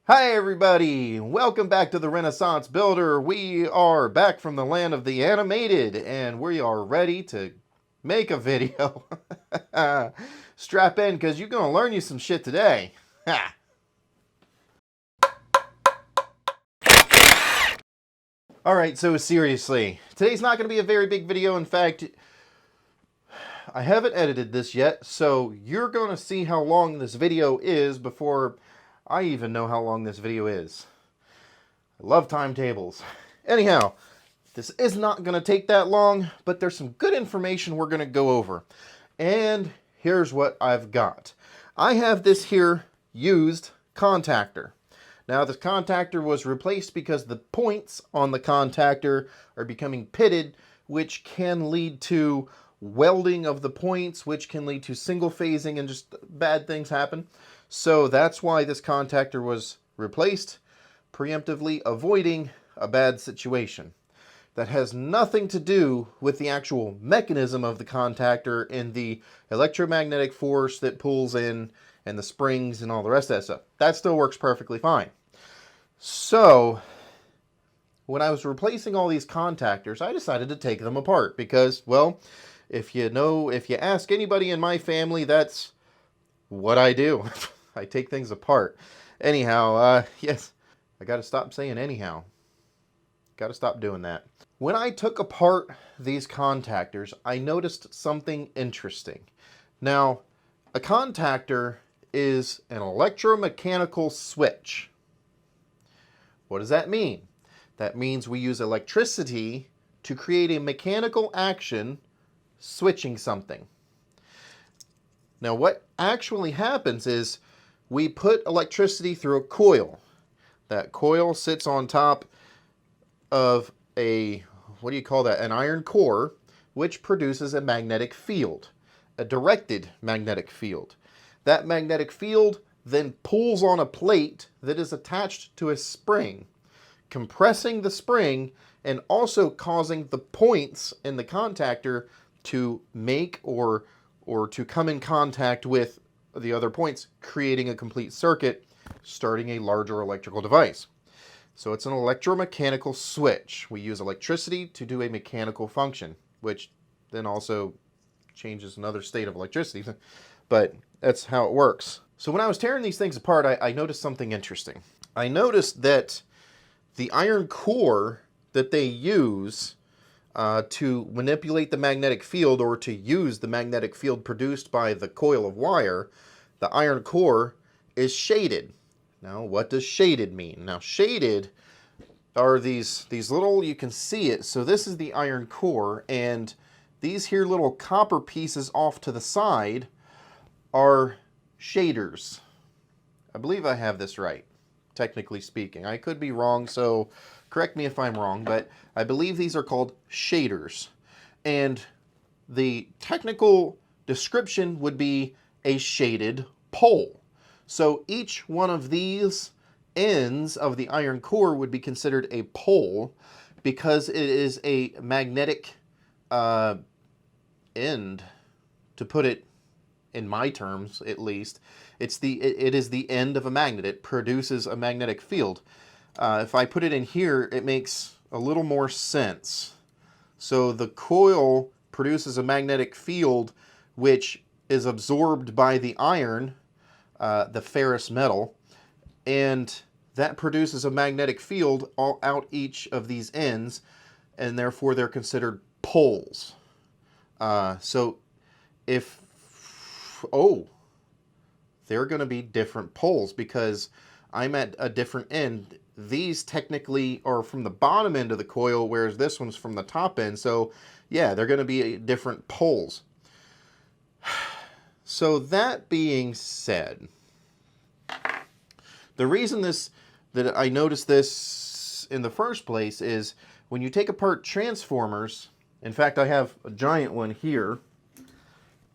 Hi everybody, welcome back to the Renaissance Builder. We are back from the land of the animated and we are ready to make a video. Strap in because you're going to learn you some shit today. Alright, so seriously, today's not going to be a very big video. In fact, I haven't edited this yet, so you're going to see how long this video is before I even know how long this video is. I love timetables. Anyhow, this is not going to take that long, but there's some good information we're going to go over. And here's what I've got. I have this here used contactor. Now this contactor was replaced because the points on the contactor are becoming pitted, which can lead to welding of the points, which can lead to single phasing and just bad things happen. So that's why this contactor was replaced, preemptively avoiding a bad situation. That has nothing to do with the actual mechanism of the contactor and the electromagnetic force that pulls in and the springs and all the rest of that stuff. That still works perfectly fine. So when I was replacing all these contactors, I decided to take them apart because, well, if you ask anybody in my family, that's what I do. I take things apart. Anyhow, yes, I got to stop saying anyhow. Got to stop doing that. When I took apart these contactors, I noticed something interesting. Now, a contactor is an electromechanical switch. What does that mean? That means we use electricity to create a mechanical action switching something. Now, what actually happens is we put electricity through a coil. That coil sits on top of a, what do you call that? An iron core, which produces a magnetic field, a directed magnetic field. That magnetic field then pulls on a plate that is attached to a spring, compressing the spring and also causing the points in the contactor to make or to come in contact with the other points, creating a complete circuit, starting a larger electrical device. So it's an electromechanical switch. We use electricity to do a mechanical function, which then also changes another state of electricity, but that's how it works. So when I was tearing these things apart, I noticed something interesting. I noticed that the iron core that they use to manipulate the magnetic field, or to use the magnetic field produced by the coil of wire, the iron core is shaded. Now, what does shaded mean? Now, shaded are these little, you can see it. So this is the iron core, and these here little copper pieces off to the side are shaders. I believe I have this right, technically speaking. I could be wrong, so correct me if I'm wrong, but I believe these are called shaders. And the technical description would be a shaded pole. So each one of these ends of the iron core would be considered a pole because it is a magnetic end, to put it in my terms at least. It is the end of a magnet. It produces a magnetic field. If I put it in here, it makes a little more sense. So the coil produces a magnetic field which is absorbed by the iron, the ferrous metal, and that produces a magnetic field all out each of these ends, and therefore they're considered poles. So if, they're going to be different poles because I'm at a different end. These technically are from the bottom end of the coil, whereas this one's from the top end. So yeah, they're going to be different poles. So that being said, the reason that I noticed this in the first place is when you take apart transformers. In fact, I have a giant one here.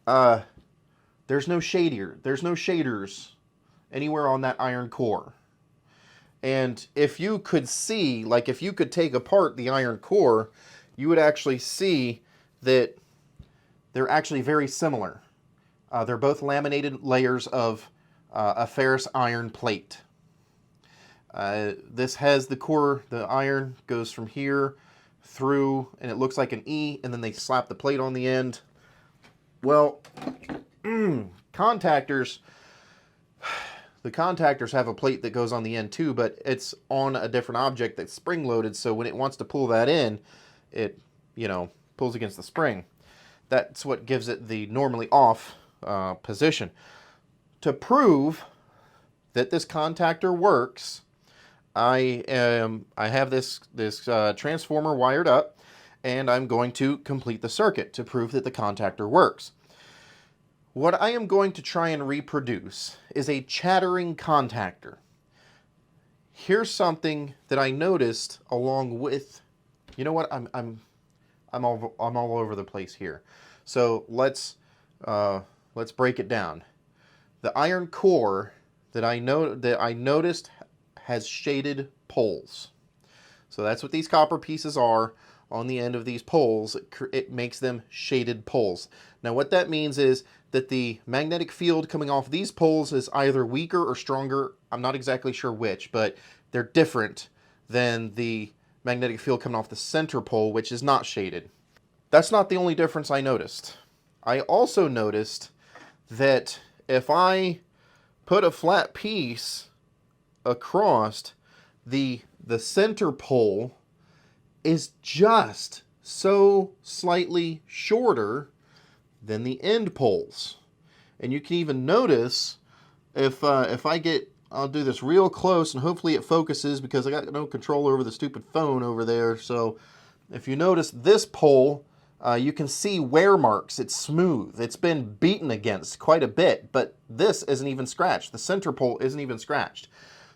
There's no shaders anywhere on that iron core. And if you could see, like if you could take apart the iron core, you would actually see that they're actually very similar. They're both laminated layers of a ferrous iron plate. This has the core, the iron goes from here through, and it looks like an E, and then they slap the plate on the end. Well, contactors, the contactors have a plate that goes on the end too, but it's on a different object that's spring-loaded, so when it wants to pull that in, it, you know, pulls against the spring. That's what gives it the normally off position. To prove that this contactor works, I have this transformer wired up, and I'm going to complete the circuit to prove that the contactor works. What I am going to try and reproduce is a chattering contactor. Here's something that I noticed along with, you know what, I'm all over the place here. So let's break it down. The iron core that I noticed has shaded poles. So that's what these copper pieces are on the end of these poles. It makes them shaded poles. Now what that means is that the magnetic field coming off these poles is either weaker or stronger. I'm not exactly sure which, but they're different than the magnetic field coming off the center pole, which is not shaded. That's not the only difference I noticed. I also noticed that if I put a flat piece across, the center pole is just so slightly shorter than the end poles. And you can even notice if I get, I'll do this real close and hopefully it focuses because I got no control over the stupid phone over there. So if you notice this pole, you can see wear marks. It's smooth. It's been beaten against quite a bit, but this isn't even scratched. The center pole isn't even scratched.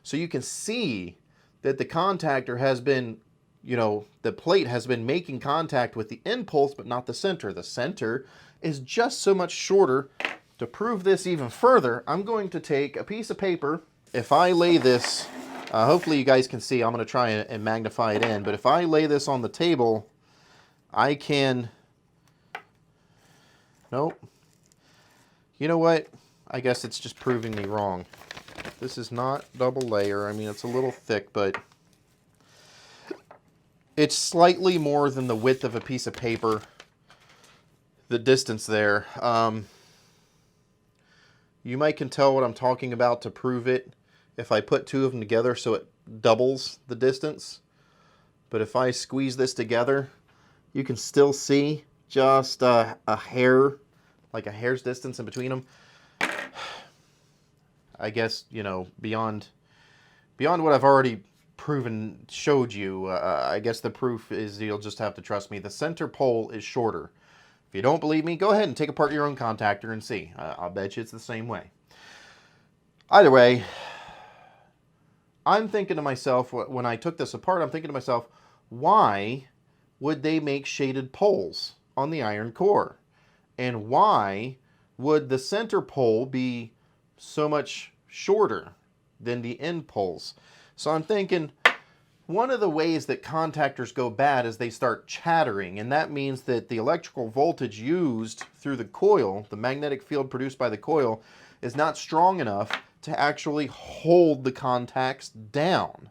So you can see that the contactor has been, you know, the plate has been making contact with the end poles, but not the center. The center is just so much shorter. To prove this even further, I'm going to take a piece of paper. If I lay this, hopefully you guys can see, I'm going to try and magnify it in, but if I lay this on the table, I can, nope. You know what? I guess it's just proving me wrong. This is not double layer. I mean, it's a little thick, but it's slightly more than the width of a piece of paper. The distance there. You might can tell what I'm talking about to prove it if I put two of them together so it doubles the distance. But if I squeeze this together, you can still see just a hair, like a hair's distance in between them. I guess, you know, beyond what I've already showed you, I guess the proof is you'll just have to trust me. The center pole is shorter. If you don't believe me, go ahead and take apart your own contactor and see. I'll bet you it's the same way. Either way, I'm thinking to myself, when I took this apart, I'm thinking to myself, why would they make shaded poles on the iron core? And why would the center pole be so much shorter than the end poles? So I'm thinking, one of the ways that contactors go bad is they start chattering, and that means that the electrical voltage used through the coil, the magnetic field produced by the coil, is not strong enough to actually hold the contacts down.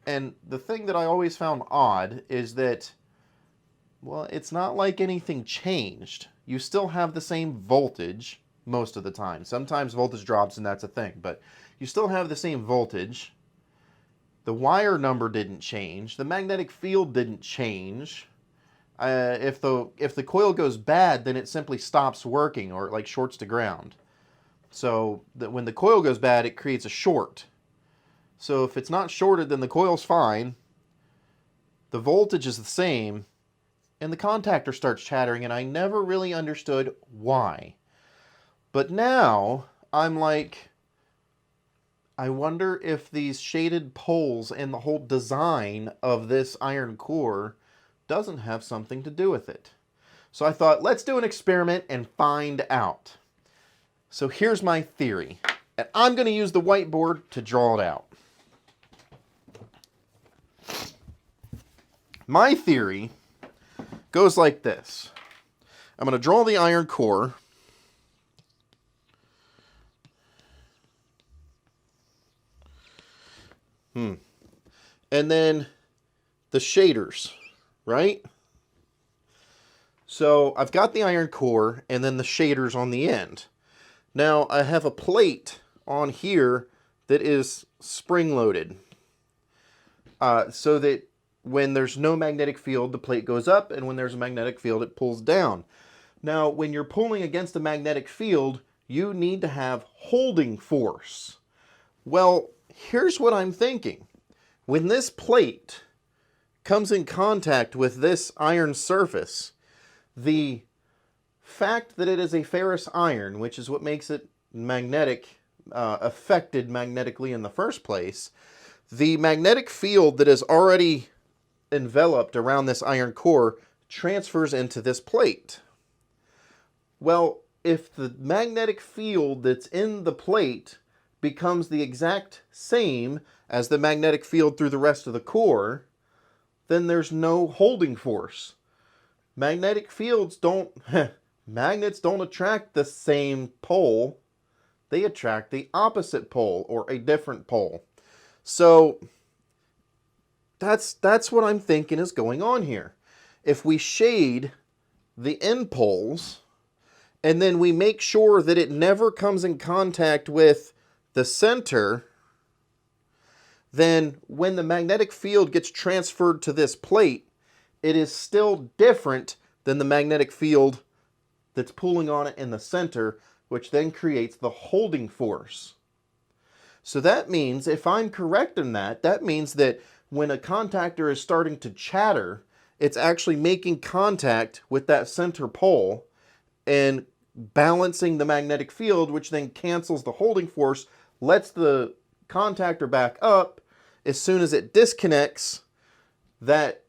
And the thing that I always found odd is that, well, it's not like anything changed. You still have the same voltage most of the time. Sometimes voltage drops and that's a thing, but you still have the same voltage. The wire number didn't change. The magnetic field didn't change. If the coil goes bad, then it simply stops working or it like shorts to ground. So that when the coil goes bad, it creates a short. So if it's not shorted, then the coil's fine. The voltage is the same, and the contactor starts chattering, and I never really understood why. But now I'm like, I wonder if these shaded poles and the whole design of this iron core doesn't have something to do with it. So I thought, let's do an experiment and find out. So here's my theory, and I'm going to use the whiteboard to draw it out. My theory goes like this. I'm going to draw the iron core. And then the shaders, right? So I've got the iron core and then the shaders on the end. Now I have a plate on here that is spring-loaded. So that when there's no magnetic field, the plate goes up, and when there's a magnetic field, it pulls down. Now, when you're pulling against a magnetic field, you need to have holding force. Well, here's what I'm thinking. When this plate comes in contact with this iron surface, the fact that it is a ferrous iron, which is what makes it magnetic, affected magnetically in the first place, the magnetic field that is already enveloped around this iron core transfers into this plate. Well, if the magnetic field that's in the plate becomes the exact same as the magnetic field through the rest of the core, then there's no holding force. Magnetic fields don't, magnets don't attract the same pole. They attract the opposite pole or a different pole. So that's what I'm thinking is going on here. If we shade the end poles and then we make sure that it never comes in contact with the center, then when the magnetic field gets transferred to this plate, it is still different than the magnetic field that's pulling on it in the center, which then creates the holding force. So that means, if I'm correct in that, that means that when a contactor is starting to chatter, it's actually making contact with that center pole and balancing the magnetic field, which then cancels the holding force, lets the contactor back up. As soon as it disconnects, that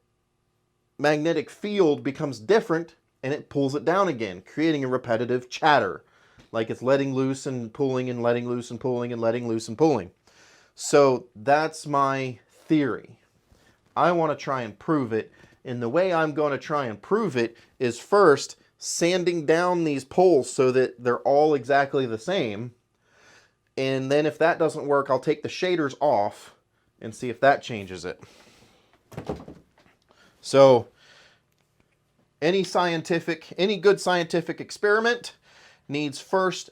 magnetic field becomes different and it pulls it down again, creating a repetitive chatter. Like it's letting loose and pulling and letting loose and pulling and letting loose and pulling. So that's my theory. I want to try and prove it. And the way I'm going to try and prove it is first sanding down these poles so that they're all exactly the same. And then if that doesn't work, I'll take the shaders off and see if that changes it. So any good scientific experiment needs first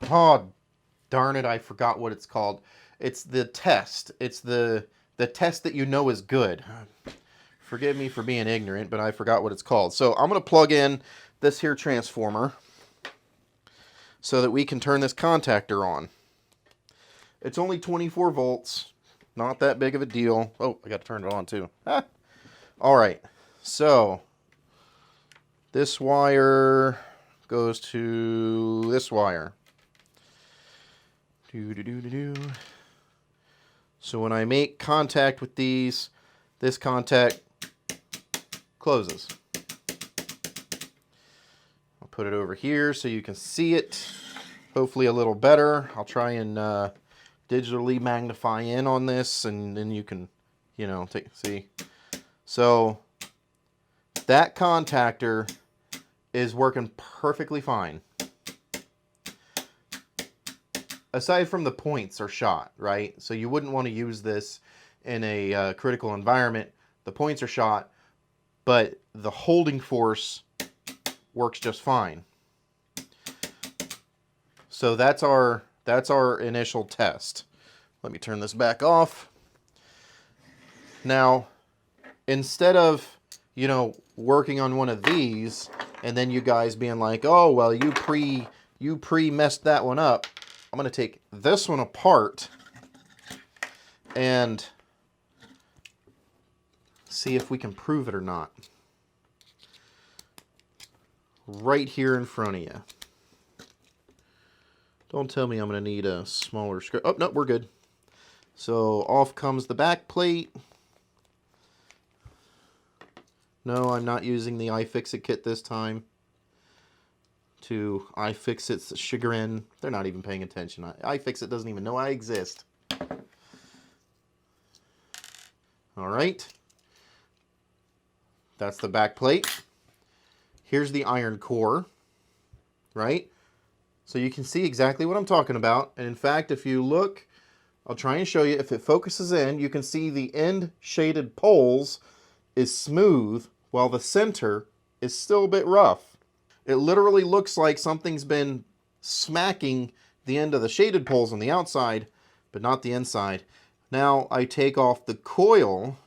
oh darn it, I forgot what it's called. It's the test. It's the test that you know is good. Forgive me for being ignorant, but I forgot what it's called. So I'm going to plug in this here transformer so that we can turn this contactor on. It's only 24 volts. Not that big of a deal. Oh, I got to turn it on too. Ah. All right. So this wire goes to this wire. So when I make contact with these, this contact closes. I'll put it over here so you can see it, hopefully a little better. I'll try and digitally magnify in on this, and then you can, see. So that contactor is working perfectly fine. Aside from the points are shot, right? So you wouldn't want to use this in a critical environment. The points are shot, but the holding force works just fine. So that's our initial test. Let me turn this back off. Now, instead of, working on one of these and then you guys being like, oh, well, you pre-messed that one up, I'm going to take this one apart and see if we can prove it or not. Right here in front of you. Don't tell me I'm going to need a smaller screw. Oh, no, we're good. So off comes the back plate. No, I'm not using the iFixit kit this time. To iFixit's chagrin. They're not even paying attention. iFixit doesn't even know I exist. Alright. That's the back plate. Here's the iron core. Right? So you can see exactly what I'm talking about. And in fact, if you look I'll try and show you. If it focuses in, you can see the end shaded poles is smooth while the center is still a bit rough. It literally looks like something's been smacking the end of the shaded poles on the outside, but not the inside. Now I take off the coil,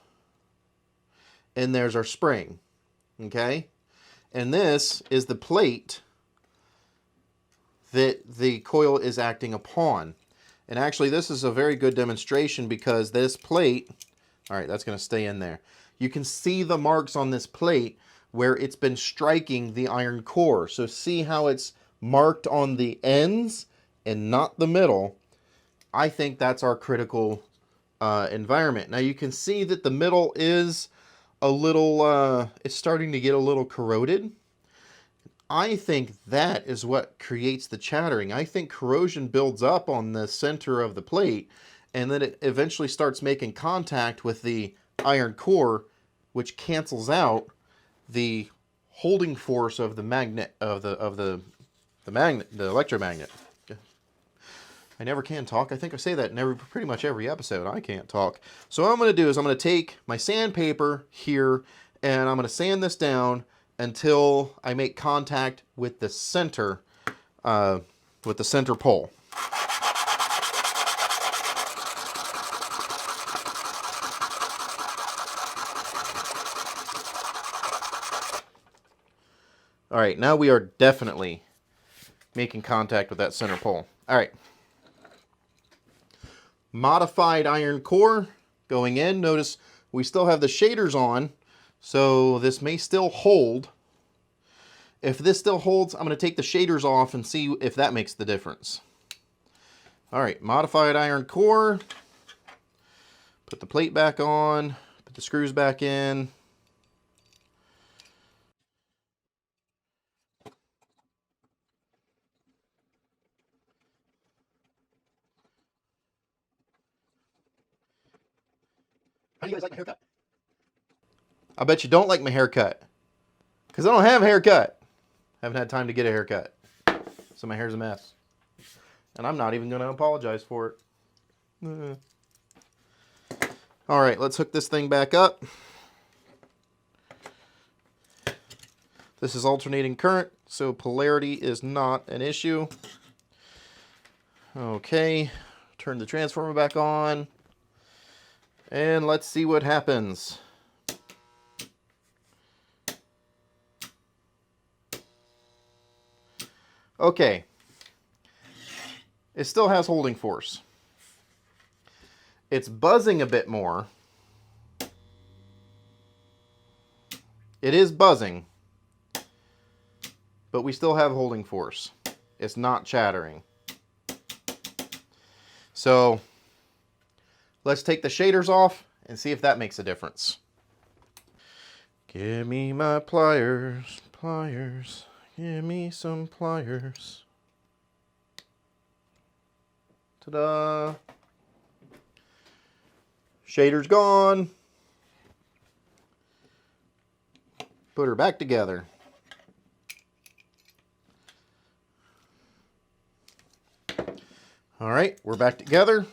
and there's our spring, okay? And this is the plate that the coil is acting upon. And actually this is a very good demonstration because this plate, all right, that's going to stay in there. You can see the marks on this plate where it's been striking the iron core. So see how it's marked on the ends and not the middle. I think that's our critical environment. Now you can see that the middle is a little, it's starting to get a little corroded. I think that is what creates the chattering. I think corrosion builds up on the center of the plate, and then it eventually starts making contact with the iron core, which cancels out the holding force of the magnet the electromagnet. I never can talk. I think I say that in pretty much every episode. I can't talk. So what I'm going to do is I'm going to take my sandpaper here and I'm going to sand this down until I make contact with the center pole. All right, now we are definitely making contact with that center pole. All right. Modified iron core going in. Notice we still have the shaders on, so this may still hold. If this still holds, I'm going to take the shaders off and see if that makes the difference. All right, modified iron core. Put the plate back on, put the screws back in. How do you guys like my haircut? I bet you don't like my haircut. Because I don't have a haircut. Haven't had time to get a haircut. So my hair's a mess. And I'm not even going to apologize for it. All right, let's hook this thing back up. This is alternating current, so polarity is not an issue. Okay, turn the transformer back on. And let's see what happens. Okay. It still has holding force. It's buzzing a bit more. It is buzzing. But we still have holding force. It's not chattering. So let's take the shaders off and see if that makes a difference. Give me my pliers, pliers. Give me some pliers. Ta-da! Shader's gone. Put her back together. All right, we're back together.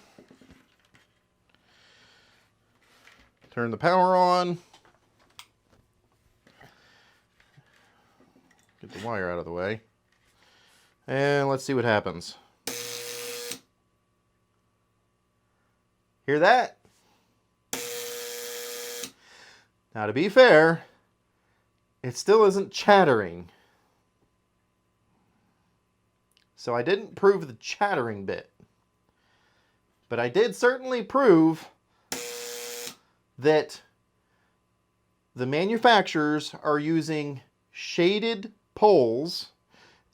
Turn the power on. Get the wire out of the way. And let's see what happens. Hear that? Now, to be fair, it still isn't chattering. So I didn't prove the chattering bit. But I did certainly prove that the manufacturers are using shaded poles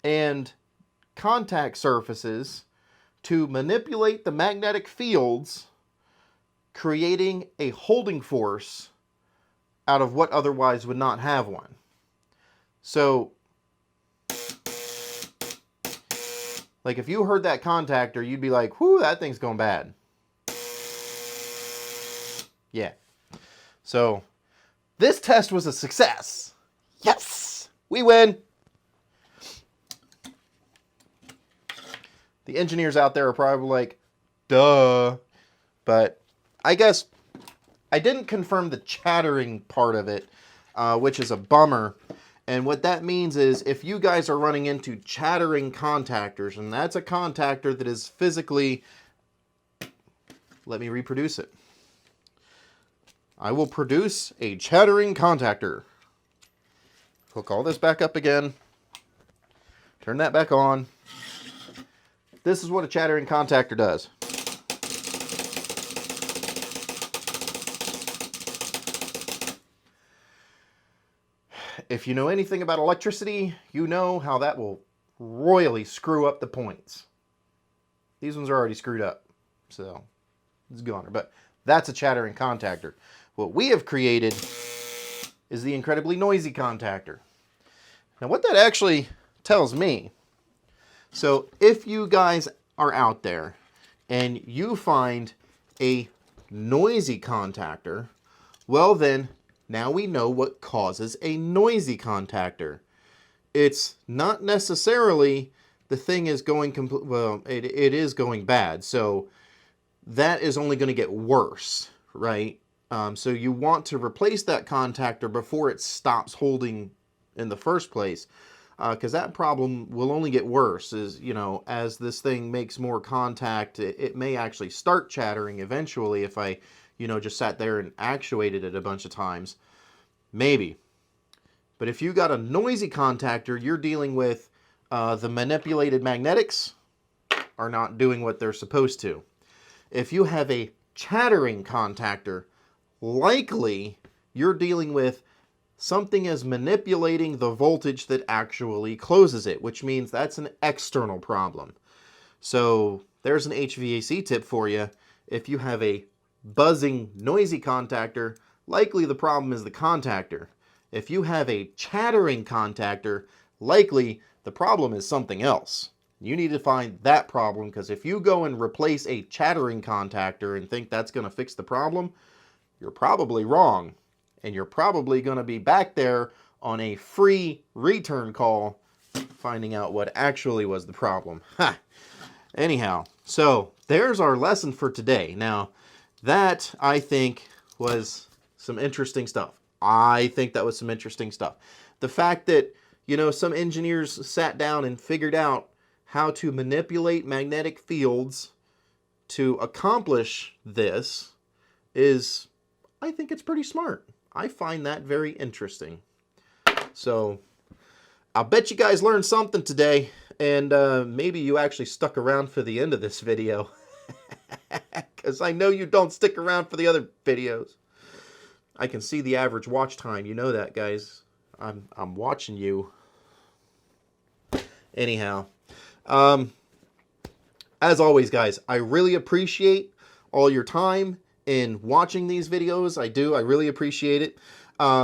and contact surfaces to manipulate the magnetic fields, creating a holding force out of what otherwise would not have one. So, like if you heard that contactor, you'd be like, whoo, that thing's going bad. Yeah. So, this test was a success. Yes! We win! The engineers out there are probably like, duh. But I guess I didn't confirm the chattering part of it, which is a bummer. And what that means is if you guys are running into chattering contactors, and that's a contactor that is physically, let me reproduce it. I will produce a chattering contactor. Hook all this back up again. Turn that back on. This is what a chattering contactor does. If you know anything about electricity, you know how that will royally screw up the points. These ones are already screwed up, so it's gone. But that's a chattering contactor. What we have created is the incredibly noisy contactor. Now what that actually tells me, so if you guys are out there and you find a noisy contactor, well then, now we know what causes a noisy contactor. It's not necessarily the thing is going well, it is going bad. So that is only going to get worse, right? So you want to replace that contactor before it stops holding in the first place, because that problem will only get worse. Is, you know, as this thing makes more contact, it may actually start chattering eventually if I, you know, just sat there and actuated it a bunch of times. Maybe. But if you got a noisy contactor, you're dealing with the manipulated magnetics are not doing what they're supposed to. If you have a chattering contactor, likely you're dealing with something is manipulating the voltage that actually closes it, which means that's an external problem. So there's an HVAC tip for you. If you have a buzzing, noisy contactor, likely the problem is the contactor. If you have a chattering contactor, likely the problem is something else. You need to find that problem, because if you go and replace a chattering contactor and think that's going to fix the problem, you're probably wrong. And you're probably going to be back there on a free return call finding out what actually was the problem. Ha! Anyhow, so there's our lesson for today. Now, that, I think, was some interesting stuff. I think that was some interesting stuff. The fact that, you know, some engineers sat down and figured out how to manipulate magnetic fields to accomplish this is, I think it's pretty smart. I find that very interesting. So, I'll bet you guys learned something today, and maybe you actually stuck around for the end of this video. Because I know you don't stick around for the other videos. I can see the average watch time. You know that, guys. I'm watching you. Anyhow, as always, guys, I really appreciate all your time in watching these videos. I do. I really appreciate it.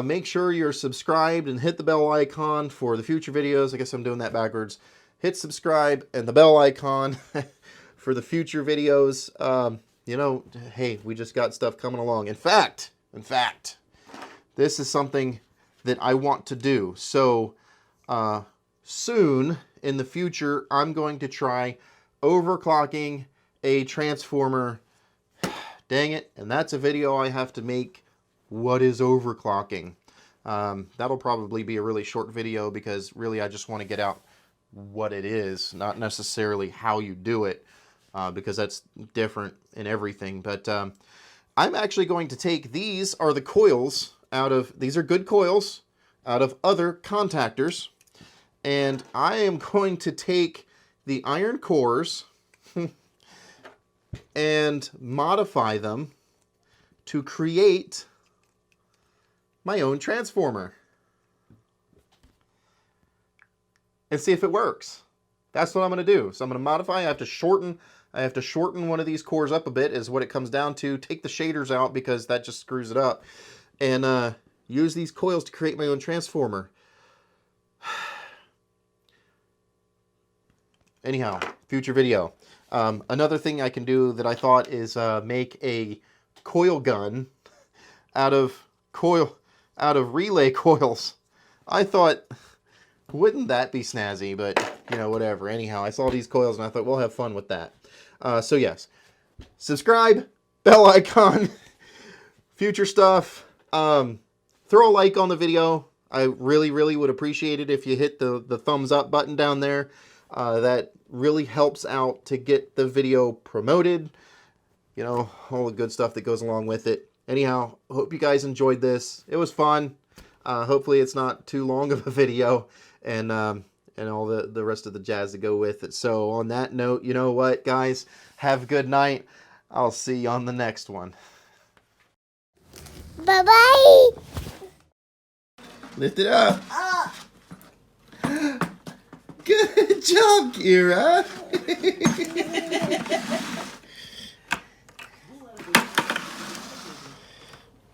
Make sure you're subscribed and hit the bell icon for the future videos. I guess I'm doing that backwards. Hit subscribe and the bell icon for the future videos. You know, hey, we just got stuff coming along. In fact, this is something that I want to do. So soon in the future, I'm going to try overclocking a transformer. Dang it, and that's a video I have to make. What is overclocking? That'll probably be a really short video, because really I just want to get out what it is, not necessarily how you do it, because that's different in everything. But I'm actually going to take, these are the coils out of, these are good coils out of other contactors, and I am going to take the iron cores and modify them to create my own transformer and see if it works. That's what I'm going to do. So I'm going to modify. I have to shorten one of these cores up a bit, is what it comes down to. Take the shaders out because that just screws it up, and use these coils to create my own transformer. Anyhow, future video. Another thing I can do that I thought is make a coil gun out of relay coils. I thought, wouldn't that be snazzy? But, you know, whatever. Anyhow, I saw these coils and I thought, we'll have fun with that. So yes, subscribe, bell icon, future stuff. Throw a like on the video. I really, really would appreciate it if you hit the thumbs up button down there. That really helps out to get the video promoted. You know, all the good stuff that goes along with it. Anyhow, hope you guys enjoyed this. It was fun. Hopefully it's not too long of a video, and all the rest of the jazz that go with it. So on that note, you know what, guys? Have a good night. I'll see you on the next one. Bye-bye. Lift it up. Good job, Kira.